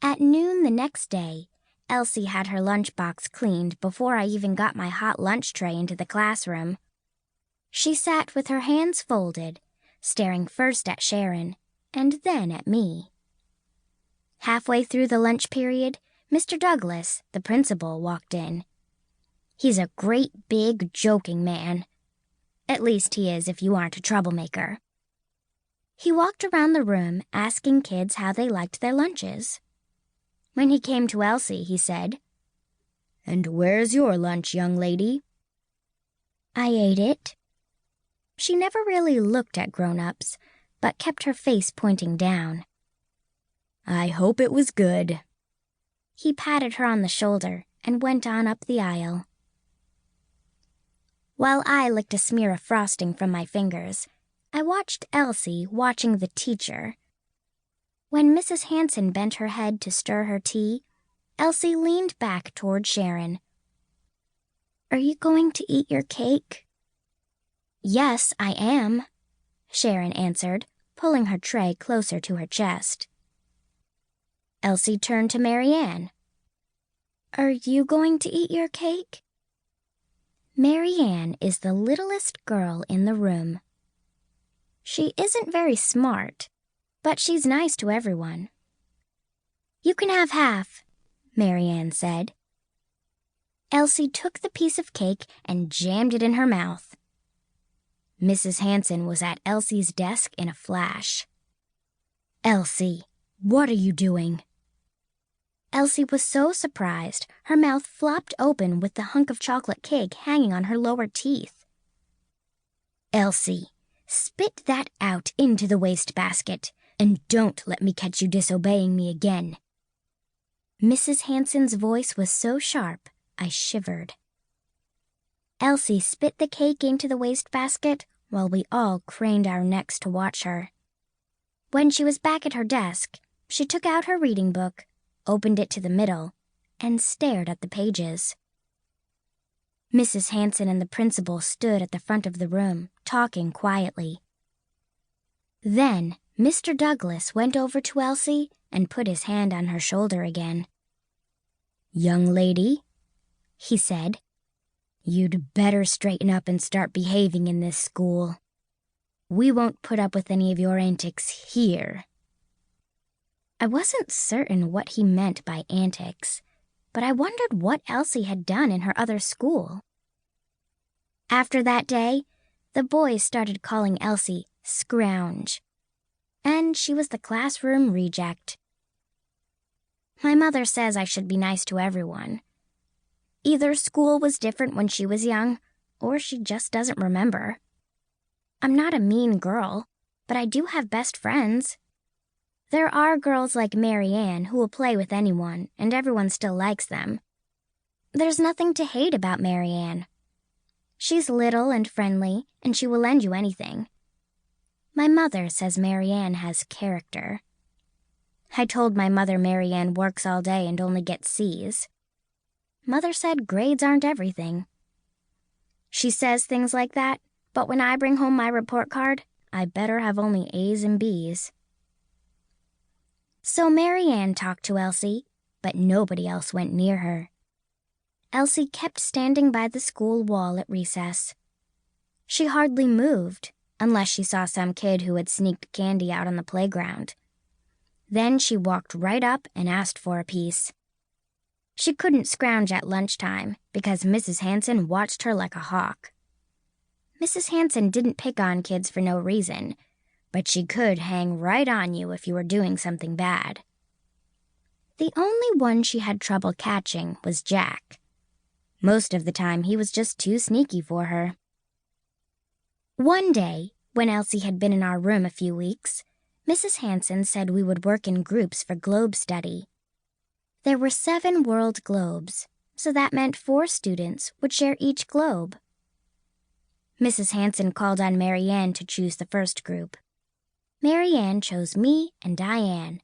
At noon the next day, Elsie had her lunchbox cleaned before I even got my hot lunch tray into the classroom. She sat with her hands folded, staring first at Sharon and then at me. Halfway through the lunch period, Mr. Douglas, the principal, walked in. He's a great, big, joking man. At least he is if you aren't a troublemaker. He walked around the room asking kids how they liked their lunches. When he came to Elsie, he said, "And where's your lunch, young lady?" I ate it. She never really looked at grown-ups, but kept her face pointing down. I hope it was good. He patted her on the shoulder and went on up the aisle. While I licked a smear of frosting from my fingers, I watched Elsie watching the teacher. When Mrs. Hanson bent her head to stir her tea, Elsie leaned back toward Sharon. "Are you going to eat your cake?" "Yes, I am," Sharon answered, pulling her tray closer to her chest. Elsie turned to Marianne. "Are you going to eat your cake?" Marianne is the littlest girl in the room. She isn't very smart, but she's nice to everyone. "You can have half," Marianne said. Elsie took the piece of cake and jammed it in her mouth. Mrs. Hanson was at Elsie's desk in a flash. "Elsie, what are you doing?" Elsie was so surprised, her mouth flopped open with the hunk of chocolate cake hanging on her lower teeth. "Elsie, spit that out into the wastebasket, and don't let me catch you disobeying me again." Mrs. Hanson's voice was so sharp, I shivered. Elsie spit the cake into the wastebasket while we all craned our necks to watch her. When she was back at her desk, she took out her reading book, opened it to the middle, and stared at the pages. Mrs. Hanson and the principal stood at the front of the room, talking quietly. Then Mr. Douglas went over to Elsie and put his hand on her shoulder again. "Young lady," he said, "you'd better straighten up and start behaving in this school. We won't put up with any of your antics here." I wasn't certain what he meant by antics, but I wondered what Elsie had done in her other school. After that day, the boys started calling Elsie Scrounge, and she was the classroom reject. My mother says I should be nice to everyone. Either school was different when she was young, or she just doesn't remember. I'm not a mean girl, but I do have best friends. There are girls like Marianne who will play with anyone, and everyone still likes them. There's nothing to hate about Marianne. She's little and friendly, and she will lend you anything. My mother says Marianne has character. I told my mother Marianne works all day and only gets C's. Mother said grades aren't everything. She says things like that, but when I bring home my report card, I better have only A's and B's. So Marianne talked to Elsie, but nobody else went near her. Elsie kept standing by the school wall at recess. She hardly moved, unless she saw some kid who had sneaked candy out on the playground. Then she walked right up and asked for a piece. She couldn't scrounge at lunchtime because Mrs. Hanson watched her like a hawk. Mrs. Hanson didn't pick on kids for no reason, but she could hang right on you if you were doing something bad. The only one she had trouble catching was Jack. Most of the time, he was just too sneaky for her. One day, when Elsie had been in our room a few weeks, Mrs. Hanson said we would work in groups for globe study. There were 7 world globes, so that meant 4 students would share each globe. Mrs. Hanson called on Marianne to choose the first group. Marianne chose me and Diane.